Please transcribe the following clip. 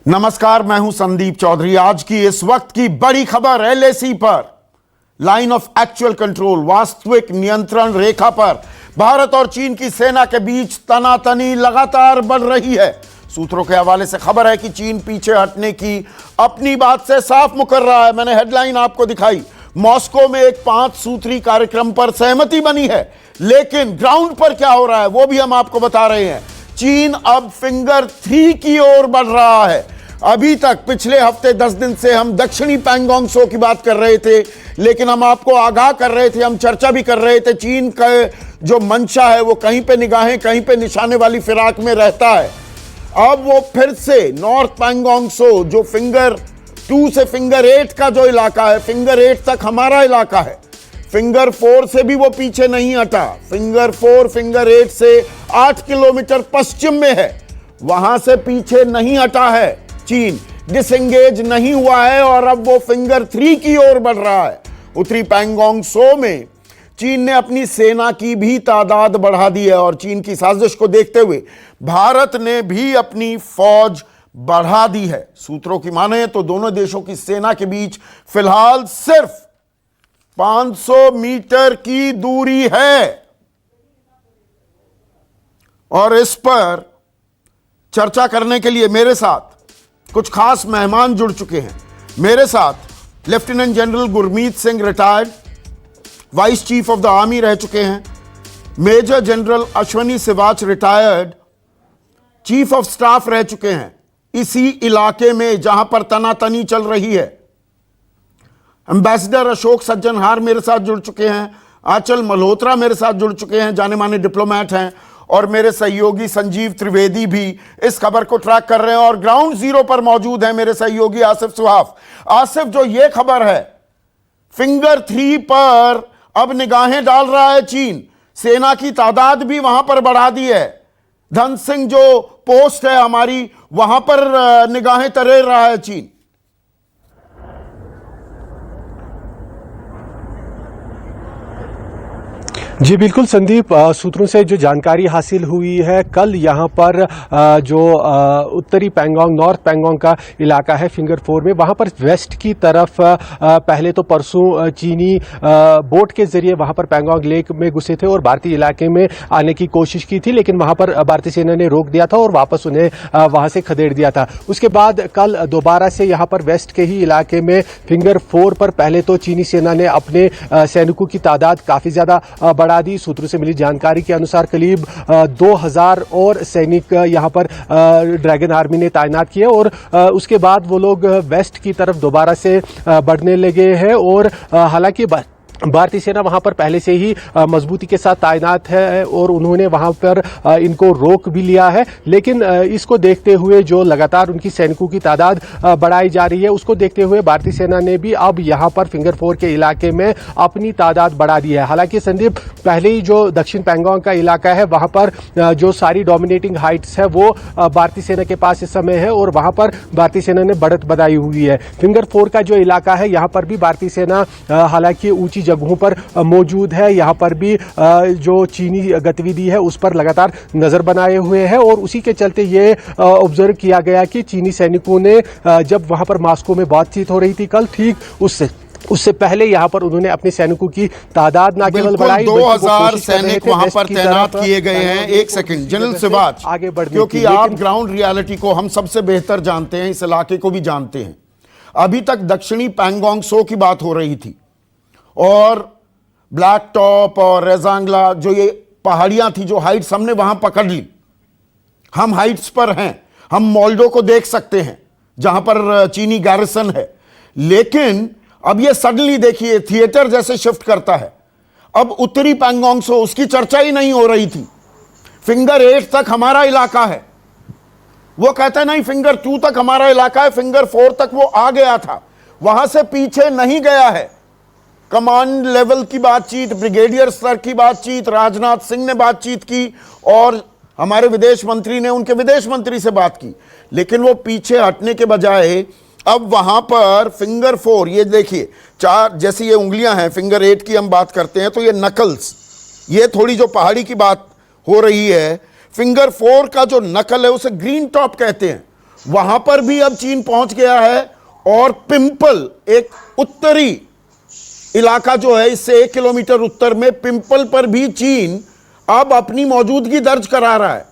नमस्कार, मैं हूं संदीप चौधरी। आज की इस वक्त की बड़ी खबर एलएसी पर, लाइन ऑफ एक्चुअल कंट्रोल, वास्तविक नियंत्रण रेखा पर भारत और चीन की सेना के बीच तनातनी लगातार बढ़ रही है। सूत्रों के हवाले से खबर है कि चीन पीछे हटने की अपनी बात से साफ मुकर रहा है। मैंने हेडलाइन आपको दिखाई। मॉस्को में एक 5 सूत्री कार्यक्रम पर सहमति बनी है, लेकिन ग्राउंड पर क्या हो रहा है वो भी हम आपको बता रहे हैं। चीन अब फिंगर 3 की ओर बढ़ रहा है। अभी तक पिछले हफ्ते 10 दिन से हम दक्षिणी पैंगोंग त्सो की बात कर रहे थे, लेकिन हम आपको आगाह कर रहे थे, हम चर्चा भी कर रहे थे, चीन का जो मंशा है वो कहीं पे निगाहें कहीं पे निशाने वाली फिराक में रहता है। अब वो फिर से नॉर्थ पैंगोंग त्सो, जो फिंगर 2 से फिंगर 8 का जो इलाका है, फिंगर 8 तक हमारा इलाका है, फिंगर 4 से भी वो पीछे नहीं हटा। फिंगर 4 फिंगर 8 से 8 किलोमीटर पश्चिम में है, वहां से पीछे नहीं हटा है। चीन डिसएंगेज नहीं हुआ है और अब वो फिंगर 3 की ओर बढ़ रहा है। उत्तरी पैंगोंग त्सो में चीन ने अपनी सेना की भी तादाद बढ़ा दी है और चीन की साजिश को देखते हुए भारत ने भी अपनी फौज बढ़ा दी है। सूत्रों की माने तो दोनों देशों की सेना के बीच फिलहाल सिर्फ 500 मीटर की दूरी है और इस पर चर्चा करने के लिए मेरे साथ कुछ खास मेहमान जुड़ चुके हैं। मेरे साथ lieutenant general Gurmeet Singh, retired vice chief of the army रह चुके हैं। Major general Ashwani Siwach, retired chief of staff रह चुके हैं इसी इलाके में जहां पर तनातनी चल रही है। एम्बेसडर अशोक सज्जनहार मेरे साथ जुड़ चुके हैं। आंचल मल्होत्रा मेरे साथ जुड़ चुके हैं, जाने माने डिप्लोमैट हैं। और मेरे सहयोगी संजीव त्रिवेदी भी इस खबर को ट्रैक कर रहे हैं और ग्राउंड जीरो पर मौजूद हैं मेरे सहयोगी आसिफ सुहाफ। आसिफ, जो ये खबर है फिंगर 3 पर अब निगाहें डाल रहा है चीन, सेना की तादाद भी वहां पर बढ़ा दी है। धन सिंह जो पोस्ट है हमारी, वहां पर निगाहें तरेर रहा है चीन। जी बिल्कुल संदीप, सूत्रों से जो जानकारी हासिल हुई है, कल यहाँ पर जो उत्तरी पैंगोंग, नॉर्थ पैंगोंग का इलाका है फिंगर 4 में, वहाँ पर वेस्ट की तरफ पहले तो परसों चीनी बोट के जरिए वहाँ पर पैंगोंग लेक में घुसे थे और भारतीय इलाके में आने की कोशिश की थी, लेकिन वहाँ पर भारतीय सेना ने रोक दिया था और वापस उन्हें वहाँ से खदेड़ दिया था। उसके बाद कल दोबारा से यहाँ पर वेस्ट के ही इलाके में फिंगर 4 पर पहले तो चीनी सेना ने अपने सैनिकों की तादाद काफी ज्यादा बढ़ा दी। सूत्रों से मिली जानकारी के अनुसार करीब 2000 और सैनिक यहां पर ड्रैगन आर्मी ने तैनात किए और उसके बाद वो लोग वेस्ट की तरफ दोबारा से बढ़ने लगे हैं और हालांकि भारतीय सेना वहां पर पहले से ही मजबूती के साथ तैनात है और उन्होंने वहां पर इनको रोक भी लिया है, लेकिन इसको देखते हुए जो लगातार उनकी सैनिकों की तादाद बढ़ाई जा रही है, उसको देखते हुए भारतीय सेना ने भी अब यहां पर फिंगर 4 के इलाके में अपनी तादाद बढ़ा दी है। हालांकि संदीप, पहले ही जो दक्षिण पैंगोंग का इलाका है वहां पर जो सारी डोमिनेटिंग हाइट्स है वो भारतीय सेना के पास इस समय है और वहां पर भारतीय सेना ने बढ़त बनाई हुई है। फिंगर 4 का जो इलाका है यहाँ पर भी भारतीय सेना हालांकि ऊंची जगहों पर मौजूद है, यहाँ पर भी जो चीनी गतिविधि है उस पर लगातार नजर बनाए हुए हैं और उसी के चलते ये ऑब्जर्व किया गया कि चीनी सैनिकों ने जब वहां पर मॉस्को में बातचीत हो रही थी कल, ठीक उससे पहले यहां पर उन्होंने अपने सैनिकों की तादाद न केवल बढ़ाई, 2000 सैनिक वहां पर तैनात किए गए हैं। एक सेकंड जनरल सिवाच, आगे बढ़, क्योंकि आप ग्राउंड रियलिटी को हम सबसे बेहतर जानते हैं, इस इलाके को भी जानते हैं। अभी तक दक्षिणी पैंगोंग त्सो की बात हो रही थी और ब्लैक टॉप और रेजांगला, जो ये पहाड़ियां थी, जो हाइट्स हमने वहां पकड़ ली, हम हाइट्स पर हैं, हम मोल्डो को देख सकते हैं जहां पर चीनी गैरिसन है। लेकिन अब ये सडनली देखिए थिएटर जैसे शिफ्ट करता है। अब उत्तरी पैंगोंग त्सो, उसकी चर्चा ही नहीं हो रही थी। फिंगर 8 तक हमारा इलाका है, वो कहते हैं नहीं फिंगर 2 तक हमारा इलाका है, फिंगर 4 तक वो आ गया था, वहां से पीछे नहीं गया है। कमांड लेवल की बातचीत, ब्रिगेडियर स्तर की बातचीत, राजनाथ सिंह ने बातचीत की और हमारे विदेश मंत्री ने उनके विदेश मंत्री से बात की, लेकिन वो पीछे हटने के बजाय अब वहां पर फिंगर 4, ये देखिए 4 जैसी ये उंगलियां हैं, फिंगर 8 की हम बात करते हैं तो ये नकल्स, ये थोड़ी जो पहाड़ी की बात हो रही है, फिंगर 4 का जो नकल है उसे ग्रीन टॉप कहते हैं, वहां पर भी अब चीन पहुंच गया है और पिंपल, एक उत्तरी इलाका जो है, इससे 1 किलोमीटर उत्तर में पिंपल पर भी चीन अब अपनी मौजूदगी दर्ज करा रहा है।